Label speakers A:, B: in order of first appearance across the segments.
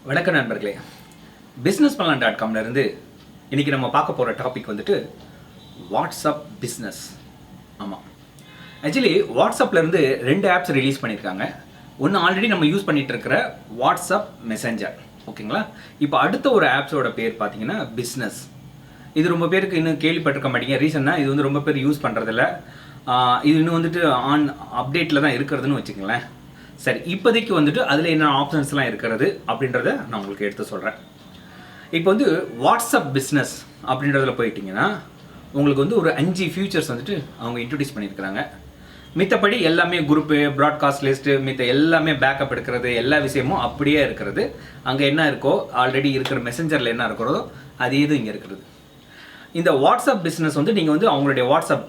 A: வணக்கம் நண்பர்களே, பிஸ்னஸ் பண்ணலாம் .com இருந்து இன்றைக்கி நம்ம பார்க்க போகிற டாபிக் வந்துட்டு வாட்ஸ்அப் பிஸ்னஸ். ஆமாம், ஆக்சுவலி வாட்ஸ்அப்லேருந்து 2 ஆப்ஸ் ரிலீஸ் பண்ணியிருக்காங்க. ஒன்று ஆல்ரெடி நம்ம யூஸ் பண்ணிகிட்டு இருக்கிற வாட்ஸ்அப் மெசஞ்சர், ஓகேங்களா. இப்போ அடுத்த ஒரு ஆப்ஸோட பேர் பார்த்தீங்கன்னா பிஸ்னஸ். இது ரொம்ப பேருக்கு இன்னும் கேள்விப்பட்டிருக்க மாட்டீங்க. ரீசன்னா இது வந்து ரொம்ப பேர் யூஸ் பண்ணுறதில்ல. இது இன்னும் வந்துட்டு அப்டேட்டில் தான் இருக்கிறதுன்னு வச்சுக்கங்களேன். சரி, இப்போதைக்கு வந்துட்டு அதில் என்ன ஆப்ஷன்ஸ்லாம் இருக்கிறது அப்படின்றத நான் உங்களுக்கு எடுத்து சொல்கிறேன். இப்போ வந்து வாட்ஸ்அப் பிஸ்னஸ் அப்படின்றதுல போயிட்டிங்கன்னா உங்களுக்கு வந்து ஒரு 5 ஃபியூச்சர்ஸ் வந்துட்டு அவங்க இன்ட்ரடியூஸ் பண்ணியிருக்கிறாங்க. மித்தபடி எல்லாமே குரூப்பு, ப்ராட்காஸ்ட் லிஸ்ட்டு, மித்த எல்லாமே பேக்கப் எடுக்கிறது, எல்லா விஷயமும் அப்படியே இருக்கிறது. அங்கே என்ன இருக்கோ, ஆல்ரெடி இருக்கிற மெசஞ்சரில் என்ன இருக்கிறதோ அது இது இங்கே இருக்கிறது. இந்த வாட்ஸ்அப் பிஸ்னஸ் வந்து நீங்கள் வந்து அவங்களுடைய வாட்ஸ்அப்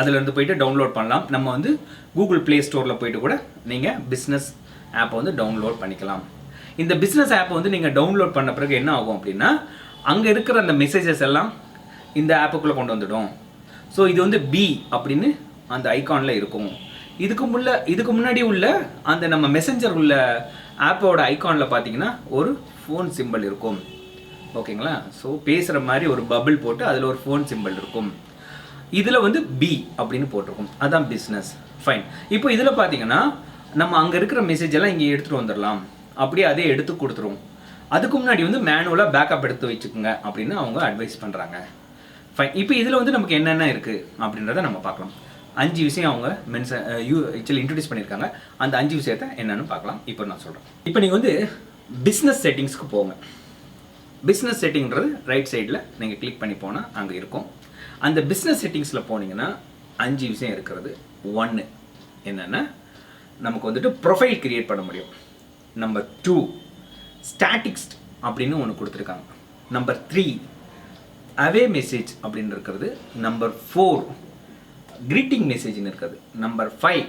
A: அதிலேருந்து போய்ட்டு டவுன்லோட் பண்ணலாம். நம்ம வந்து கூகுள் ப்ளே ஸ்டோரில் போய்ட்டு கூட நீங்கள் பிஸ்னஸ் ஆப்பை வந்து டவுன்லோட் பண்ணிக்கலாம். இந்த பிஸ்னஸ் ஆப்பை வந்து நீங்கள் டவுன்லோட் பண்ண பிறகு என்ன ஆகும் அப்படின்னா, அங்கே இருக்கிற அந்த மெசேஜஸ் எல்லாம் இந்த ஆப்புக்குள்ளே கொண்டு வந்துடும். ஸோ இது வந்து பி அப்படின்னு அந்த ஐகானில் இருக்கும். இதுக்கு முன்னாடி உள்ள அந்த நம்ம மெசஞ்சர் உள்ள ஆப்போட ஐகானில் பார்த்தீங்கன்னா ஒரு ஃபோன் சிம்பிள் இருக்கும், ஓகேங்களா. ஸோ பேசுகிற மாதிரி ஒரு பபிள் போட்டு அதில் ஒரு ஃபோன் சிம்பிள் இருக்கும். இதில் வந்து பி அப்படின்னு போட்டிருக்கும், அதான் பிஸ்னஸ். ஃபைன். இப்போ இதில் பார்த்தீங்கன்னா நம்ம அங்கே இருக்கிற மெசேஜ் எல்லாம் இங்கே எடுத்துகிட்டு வந்துடலாம், அப்படியே அதே எடுத்து கொடுத்துருவோம். அதுக்கு முன்னாடி வந்து மேனுவலாக பேக்கப் எடுத்து வச்சுக்கோங்க அப்படின்னு அவங்க அட்வைஸ் பண்ணுறாங்க. ஃபைன். இப்போ இதில் வந்து நமக்கு என்னென்ன இருக்குது அப்படின்றத நம்ம பார்க்கலாம். 5 விஷயம் அவங்க ஆக்சுவலி இன்ட்ரடியூஸ் பண்ணியிருக்காங்க. அந்த 5 விஷயத்தை என்னென்னு பார்க்கலாம். இப்போ நான் சொல்கிறேன். இப்போ நீங்கள் வந்து பிஸ்னஸ் செட்டிங்ஸ்க்கு போங்க. பிஸ்னஸ் செட்டிங்கிறது ரைட் சைடில் நீங்கள் கிளிக் பண்ணி போனால் அங்கே இருக்கும். அந்த பிஸ்னஸ் செட்டிங்ஸில் போனீங்கன்னா 5 விஷயம் இருக்கிறது. 1 என்னென்னா நமக்கு வந்துட்டு ப்ரொஃபைல் கிரியேட் பண்ண முடியும். நம்பர் 2 ஸ்டாட்டிக்ஸ் அப்படின்னு ஒன்று கொடுத்துருக்காங்க. நம்பர் 3 அவே மெசேஜ் அப்படின்னு இருக்கிறது. நம்பர் 4 கிரீட்டிங் மெசேஜ்னு இருக்கிறது. நம்பர் 5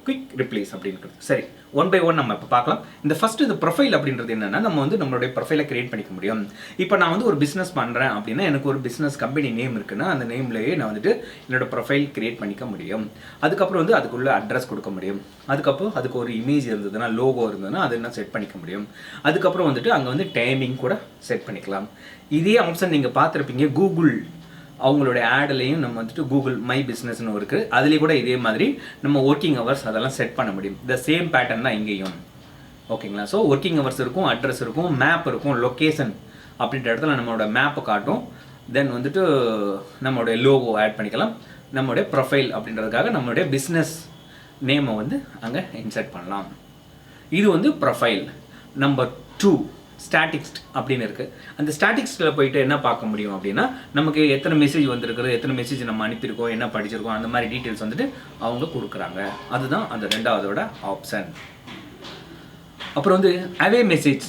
A: குவிக் ரிப்ளைஸ் அப்படின்னு இருக்கிறது. சரி, 1 by 1 நம்ம இப்போ பார்க்கலாம். இந்த ஃபஸ்ட்டு இந்த ப்ரொஃபைல் அப்படின்றது என்னென்னா, நம்ம வந்து நம்மளுடைய ப்ரொஃபைலை கிரியேட் பண்ணிக்க முடியும். இப்போ நான் வந்து ஒரு பிஸ்னஸ் பண்ணுறேன் அப்படின்னா, எனக்கு ஒரு பிஸ்னஸ் கம்பெனி நேம் இருக்குன்னா அந்த நேம்லேயே நான் வந்துட்டு என்னோட ப்ரொஃபைல் கிரியேட் பண்ணிக்க முடியும். அதுக்கப்புறம் வந்து அதுக்குள்ள அட்ரஸ் கொடுக்க முடியும். அதுக்கப்புறம் அதுக்கு ஒரு இமேஜ் இருந்ததுன்னா, லோகோ இருந்ததுன்னா அது என்ன செட் பண்ணிக்க முடியும். அதுக்கப்புறம் வந்துட்டு அங்கே வந்து டைமிங் கூட செட் பண்ணிக்கலாம். இதே ஆப்ஷன் நீங்கள் பார்த்துருப்பீங்க கூகுள் அவங்களுடைய ஆட்லையும். நம்ம வந்துட்டு கூகுள் மை பிஸ்னஸ்னு இருக்குது, அதுலேயே கூட இதே மாதிரி நம்ம ஒர்க்கிங் ஹவர்ஸ் அதெல்லாம் செட் பண்ண முடியும். த சேம் பேட்டர்ன் தான் இங்கேயும், ஓகேங்களா. ஸோ ஒர்க்கிங் ஹவர்ஸ் இருக்கும், அட்ரஸ் இருக்கும், மேப் இருக்கும், லொக்கேஷன் அப்படின்ற இடத்துல நம்மளோட மேப்பை காட்டும். தென் வந்துட்டு நம்மளுடைய லோகோ ஆட் பண்ணிக்கலாம். நம்மளுடைய ப்ரொஃபைல் அப்படின்றதுக்காக நம்மளுடைய பிஸ்னஸ் நேமை வந்து அங்கே இன்சர்ட் பண்ணலாம். இது வந்து ப்ரொஃபைல். நம்பர் 2 ஸ்டாட்டிக்ஸ் அப்படின்னு இருக்குது. அந்த ஸ்டாட்டிக்ஸில் போயிட்டு என்ன பார்க்க முடியும் அப்படின்னா, நமக்கு எத்தனை மெசேஜ் வந்திருக்குது, எத்தனை மெசேஜ் நம்ம அனுப்பியிருக்கோம், என்ன படிச்சிருக்கோம், அந்த மாதிரி டீட்டெயில்ஸ் வந்துட்டு அவங்க கொடுக்குறாங்க. அதுதான் அந்த 2வதோட ஆப்ஷன். அப்புறம் வந்து அவே மெசேஜ்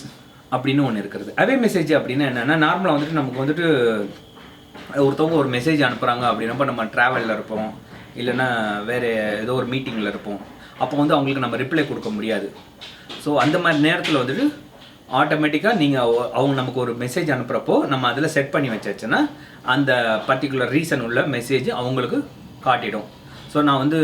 A: அப்படின்னு ஒன்று இருக்கிறது. அவே மெசேஜ் அப்படின்னா என்னென்னா, நார்மலாக வந்துட்டு நமக்கு வந்துட்டு ஒருத்தவங்க ஒரு மெசேஜ் அனுப்புகிறாங்க அப்படின்னப்போ நம்ம ட்ராவலில் இருப்போம், இல்லைன்னா வேறு ஏதோ ஒரு மீட்டிங்கில் இருப்போம். அப்போ வந்து அவங்களுக்கு நம்ம ரிப்ளை கொடுக்க முடியாது. ஸோ அந்த மாதிரி நேரத்தில் வந்துட்டு ஆட்டோமேட்டிக்காக நீங்கள் அவங்க நமக்கு ஒரு மெசேஜ் அனுப்புகிறப்போ நம்ம அதில் செட் பண்ணி வச்சாச்சுன்னா அந்த பர்டிகுலர் ரீசன் உள்ள மெசேஜ் அவங்களுக்கு காட்டிடும். ஸோ நான் வந்து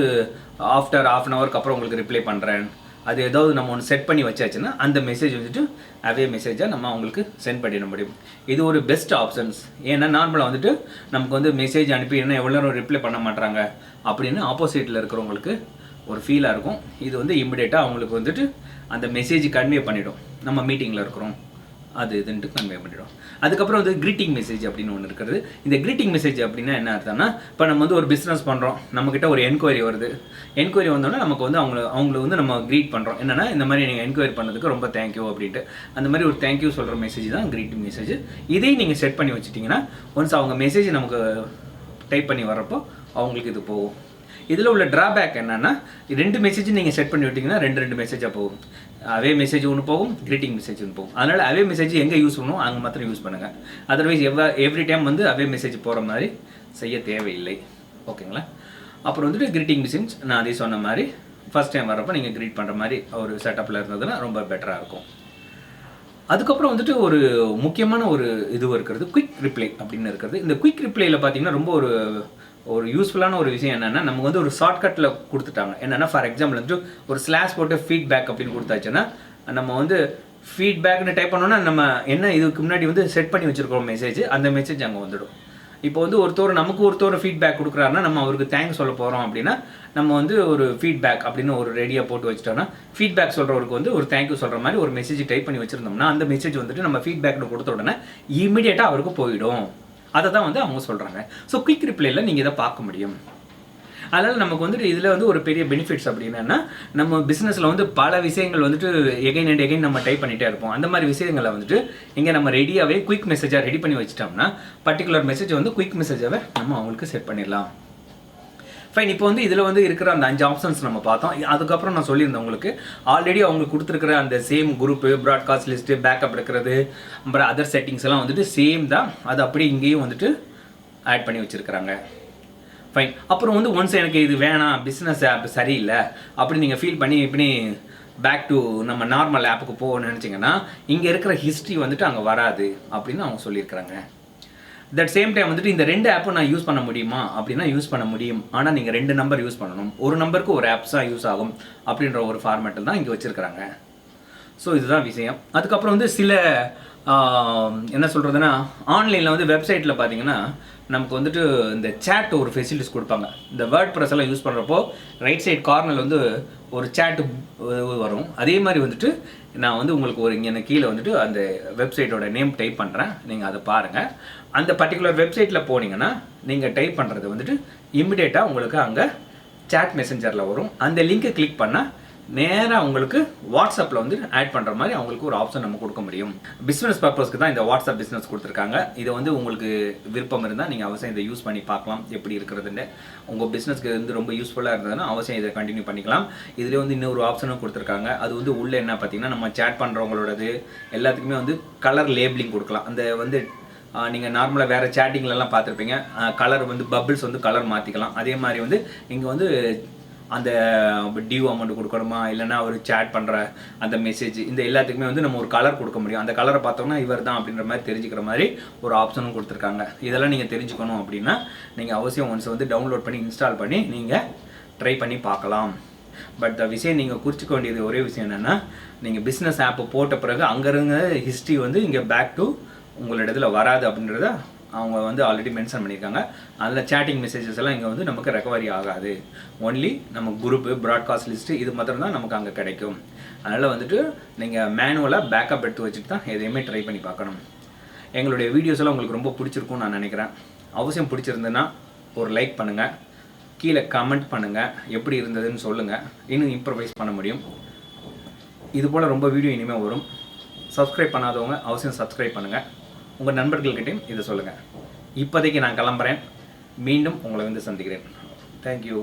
A: ஆஃப்டர் ½ அன் ஹவருக்கு அப்புறம் உங்களுக்கு ரிப்ளை பண்ணுறேன், அது ஏதாவது நம்ம ஒன்று செட் பண்ணி வச்சாச்சுன்னா அந்த மெசேஜ் வந்துட்டு அவே மெசேஜாக நம்ம அவங்களுக்கு சென்ட் பண்ணிட முடியும். இது ஒரு பெஸ்ட் ஆப்ஷன்ஸ். ஏன்னா நார்மலாக வந்துட்டு நமக்கு வந்து மெசேஜ் அனுப்பி என்ன எவ்வளோ நேரம் ரிப்ளை பண்ண மாட்டாங்க அப்படின்னு ஆப்போசிட்டில் இருக்கிறவங்களுக்கு ஒரு ஃபீலாக இருக்கும். இது வந்து இமிடியேட்டாக அவங்களுக்கு வந்துட்டு அந்த மெசேஜ் கன்வே பண்ணிவிடும், நம்ம மீட்டிங்கில் இருக்கிறோம் அது இதுன்ட்டு கன்வே பண்ணிவிடும். அதுக்கப்புறம் வந்து கிரீட்டிங் மெசேஜ் அப்படின்னு ஒன்று இருக்கிறது. இந்த கிரீட்டிங் மெசேஜ் அப்படின்னா என்ன அர்த்தம்னா, இப்போ நம்ம வந்து ஒரு பிஸ்னஸ் பண்ணுறோம், நம்மக்கிட்ட ஒரு என்கொயரி வருது. என்கொயரி வந்தோடனே நமக்கு வந்து அவங்கள வந்து நம்ம க்ரீட் பண்ணுறோம். என்னென்னா, இந்த மாதிரி நீங்கள் என்கொயரி பண்ணதுக்கு ரொம்ப தேங்க்யூ அப்படின்ட்டு அந்த மாதிரி ஒரு தேங்க்யூ சொல்கிற மெசேஜ் தான் கிரீட்டிங் மெசேஜ். இதையும் நீங்கள் செட் பண்ணி வச்சுட்டிங்கன்னா ஒன்ஸ் அவங்க மெசேஜ் நமக்கு டைப் பண்ணி வர்றப்போ அவங்களுக்கு இது போகும். இதில் உள்ள ட்ராபேக் என்னென்னா, 2 மெசேஜ் நீங்கள் செட் பண்ணி விட்டிங்கன்னா 2 மெசேஜாக போகும். அவே மெசேஜ் ஒன்று போகும், கிரீட்டிங் மெசேஜ் ஒன்று போகும். அதனால் அவே மெசேஜ் எங்கே யூஸ் பண்ணணும் அங்கே மாத்திரம் யூஸ் பண்ணுங்கள். அதர்வைஸ் எவ்ரி டைம் வந்து அவே மெசேஜ் போகிற மாதிரி செய்ய தேவையில்லை, ஓகேங்களா. அப்புறம் வந்துட்டு கிரீட்டிங் மெசேஜ் நான் அதே சொன்ன மாதிரி ஃபஸ்ட் டைம் வரப்போ நீங்கள் க்ரீட் பண்ணுற மாதிரி ஒரு செட்டப்பில் இருந்ததுன்னா ரொம்ப பெட்டராக இருக்கும். அதுக்கப்புறம் வந்துட்டு ஒரு முக்கியமான ஒரு இது இருக்கிறது குயிக் ரிப்ளை அப்படின்னு இருக்கிறது. இந்த குயிக் ரிப்ளையில் பார்த்தீங்கன்னா ரொம்ப ஒரு யூஸ்ஃபுல்லான ஒரு விஷயம் என்னென்னா, நமக்கு வந்து ஒரு ஷார்ட்கட்டில் கொடுத்துட்டாங்க. என்னென்னா, ஃபார் எக்ஸாம்பிள் வந்துட்டு ஒரு ஸ்லாஷ் போட்டு ஃபீட்பேக் அப்படின்னு கொடுத்தாச்சுன்னா நம்ம வந்து ஃபீட்பேக்னு டைப் பண்ணோன்னா நம்ம என்ன இதுக்கு முன்னாடி வந்து செட் பண்ணி வச்சுருக்கோம் மெசேஜ், அந்த மெசேஜ் அங்கே வந்துடும். இப்போ வந்து நமக்கு ஒருத்தர் ஃபீட்பேக் கொடுக்குறாருன்னா நம்ம அவருக்கு தேங்க்ஸ் சொல்ல போகிறோம் அப்படின்னா நம்ம வந்து ஒரு ஃபீட்பேக் அப்படின்னு ஒரு ரெடியாக போட்டு வச்சுட்டோம்னா ஃபீட்பேக் சொல்கிறவருக்கு வந்து ஒரு தேங்க்யூ சொல்கிற மாதிரி ஒரு மெசேஜ் டைப் பண்ணி வச்சுருந்தோம்னா அந்த மெசேஜ் வந்துட்டு நம்ம ஃபீட்பேக்னு கொடுத்த உடனே இமீடியட்டாக அவருக்கு போயிடும். அதை தான் வந்து அவங்க சொல்கிறாங்க. ஸோ குயிக் ரிப்ளைல நீங்கள் இதை பார்க்க முடியும். அதனால் நமக்கு வந்துட்டு இதில் வந்து ஒரு பெரிய பெனிஃபிட்ஸ் அப்படின்னா நம்ம பிஸ்னஸில் வந்து பல விஷயங்கள் வந்துட்டு எகைன் அண்ட் எகைன் நம்ம டைப் பண்ணிகிட்டே இருப்போம். அந்த மாதிரி விஷயங்களை வந்துட்டு இங்கே நம்ம ரெடியாகவே குயிக் மெசேஜாக ரெடி பண்ணி வச்சிட்டோம்னா பர்டிகுலர் மெசேஜ் வந்து குயிக் மெசேஜாகவே நம்ம அவங்களுக்கு செட் பண்ணிடலாம். ஃபைன். இப்போ வந்து இதில் வந்து இருக்கிற அந்த 5 ஆப்ஷன்ஸ் நம்ம பார்த்தோம். அதுக்கப்புறம் நான் சொல்லியிருந்தேன் உங்களுக்கு ஆல்ரெடி அவங்க கொடுத்துருக்கிற அந்த same group, broadcast list, backup எடுக்கிறது, அப்புறம் அதர் செட்டிங்ஸ் எல்லாம் வந்துட்டு சேம் தான். அது அப்படியே இங்கேயும் வந்துட்டு ஆட் பண்ணி வச்சுருக்கிறாங்க. ஃபைன். அப்புறம் வந்து ஒன்ஸ் எனக்கு இது வேணாம், பிஸ்னஸ் ஆப் சரியில்லை அப்படி நீங்கள் ஃபீல் பண்ணி இப்படி பேக் டு நம்ம நார்மல் ஆப்புக்கு போகணும்னு நினச்சிங்கன்னா இங்கே இருக்கிற ஹிஸ்ட்ரி வந்துட்டு அங்கே வராது அப்படின்னு அவங்க சொல்லியிருக்கிறாங்க. தட் சேம் டைம் வந்துட்டு இந்த 2 ஆப்பும் நான் யூஸ் பண்ண முடியுமா அப்படின்னா யூஸ் பண்ண முடியும். ஆனால் நீங்கள் 2 நம்பர் யூஸ் பண்ணணும். ஒரு நம்பருக்கு ஒரு ஆப்ஸாக யூஸ் ஆகும் அப்படின்ற ஒரு ஃபார்மேட்டில் தான் இங்கே வச்சுருக்கிறாங்க. ஸோ இதுதான் விஷயம். அதுக்கப்புறம் வந்து சில என்ன சொல்கிறதுனா ஆன்லைனில் வந்து வெப்சைட்டில் பார்த்தீங்கன்னா நமக்கு வந்துட்டு இந்த சேட் ஒரு ஃபெசிலிட்டிஸ் கொடுப்பாங்க. இந்த வேர்ட் ப்ரெஸ் எல்லாம் யூஸ் பண்ணுறப்போ ரைட் சைட் கார்னரில் வந்து ஒரு சேட்டு வரும். அதே மாதிரி வந்துட்டு நான் வந்து உங்களுக்கு ஒரு இங்கே கீழே வந்துட்டு அந்த வெப்சைட்டோட நேம் டைப் பண்ணுறேன், நீங்கள் அதை பாருங்கள். அந்த பர்டிகுலர் வெப்சைட்டில் போனீங்கன்னா நீங்கள் டைப் பண்ணுறது வந்துட்டு இமிடியேட்டாக உங்களுக்கு அங்கே சேட் மெசஞ்சரில் வரும். அந்த லிங்கை கிளிக் பண்ணால் நேராக உங்களுக்கு வாட்ஸ்அப்பில் வந்து ஆட் பண்ணுற மாதிரி அவங்களுக்கு ஒரு ஆப்ஷன் நம்ம கொடுக்க முடியும். பிஸ்னஸ் பர்பஸ்க்கு தான் இந்த வாட்ஸ்அப் பிஸ்னஸ் கொடுத்துருக்காங்க. இதை வந்து உங்களுக்கு விருப்பம் இருந்தால் நீங்கள் அவசியம் இதை யூஸ் பண்ணி பார்க்கலாம் எப்படி இருக்கிறதுன்னு. உங்கள் பிஸ்னஸ்க்கு வந்து ரொம்ப யூஸ்ஃபுல்லாக இருந்ததுன்னா அவசியம் இதை கண்டினியூ பண்ணிக்கலாம். இதில் வந்து இன்னொரு ஆப்ஷனும் கொடுத்துருக்காங்க. அது வந்து உள்ளே என்ன பார்த்தீங்கன்னா நம்ம சேட் பண்ணுறவங்களோடது எல்லாத்துக்குமே வந்து கலர் லேபிளிங் கொடுக்கலாம். அந்த வந்து நீங்கள் நார்மலாக வேறு சேட்டிங்லலாம் பார்த்துருப்பீங்க, கலர் வந்து பபிள்ஸ் வந்து கலர் மாற்றிக்கலாம். அதே மாதிரி வந்து இங்கே வந்து அந்த டியூ அமௌண்ட் கொடுக்கணுமா இல்லைனா ஒரு சேட் பண்ணுற அந்த மெசேஜ் இந்த எல்லாத்துக்குமே வந்து நம்ம ஒரு கலர் கொடுக்க முடியும். அந்த கலரை பார்த்தோம்னா இவர் தான் அப்படின்ற மாதிரி தெரிஞ்சுக்கிற மாதிரி ஒரு ஆப்ஷனும் கொடுத்துருக்காங்க. இதெல்லாம் நீங்கள் தெரிஞ்சுக்கணும் அப்படின்னா நீங்கள் அவசியம் ஒன்ஸ் வந்து டவுன்லோட் பண்ணி இன்ஸ்டால் பண்ணி நீங்கள் ட்ரை பண்ணி பார்க்கலாம். பட் விஷயம் நீங்கள் குறிச்சிக்க வேண்டியது ஒரே விஷயம் என்னென்னா நீங்கள் பிஸ்னஸ் ஆப்பு போட்ட பிறகு அங்கேருங்க ஹிஸ்ட்ரி வந்து இங்கே பேக் டு உங்களிடத்தில் வராது அப்படின்றத அவங்க வந்து ஆல்ரெடி மென்ஷன் பண்ணியிருக்காங்க. அதில் சேட்டிங் மெசேஜஸ் எல்லாம் இங்கே வந்து நமக்கு ரெக்கவரி ஆகாது. ஒன்லி நம்ம குரூப்பு, ப்ராட்காஸ்ட் லிஸ்ட்டு இது மாத்திரம் தான் நமக்கு அங்கே கிடைக்கும். அதனால் வந்துட்டு நீங்கள் மேனுவலாக பேக்கப் எடுத்து வச்சுட்டு தான் எதையுமே ட்ரை பண்ணி பார்க்கணும். எங்களுடைய வீடியோஸ் எல்லாம் உங்களுக்கு ரொம்ப பிடிச்சிருக்கும்னு நான் நினைக்கிறேன். அவசியம் பிடிச்சிருந்ததுன்னா ஒரு லைக் பண்ணுங்கள், கீழே கமெண்ட் பண்ணுங்கள், எப்படி இருந்ததுன்னு சொல்லுங்கள். இன்னும் இம்ப்ரவைஸ் பண்ண முடியும். இது போல் ரொம்ப வீடியோ இனிமேல் வரும். சப்ஸ்கிரைப் பண்ணாதவங்க அவசியம் சப்ஸ்கிரைப் பண்ணுங்கள். உங்கள் நண்பர்கள்கிட்டையும் இதை சொல்லுங்கள். இப்போதைக்கு நான் கிளம்புறேன். மீண்டும் உங்களை வந்து சந்திக்கிறேன். தேங்க்யூ.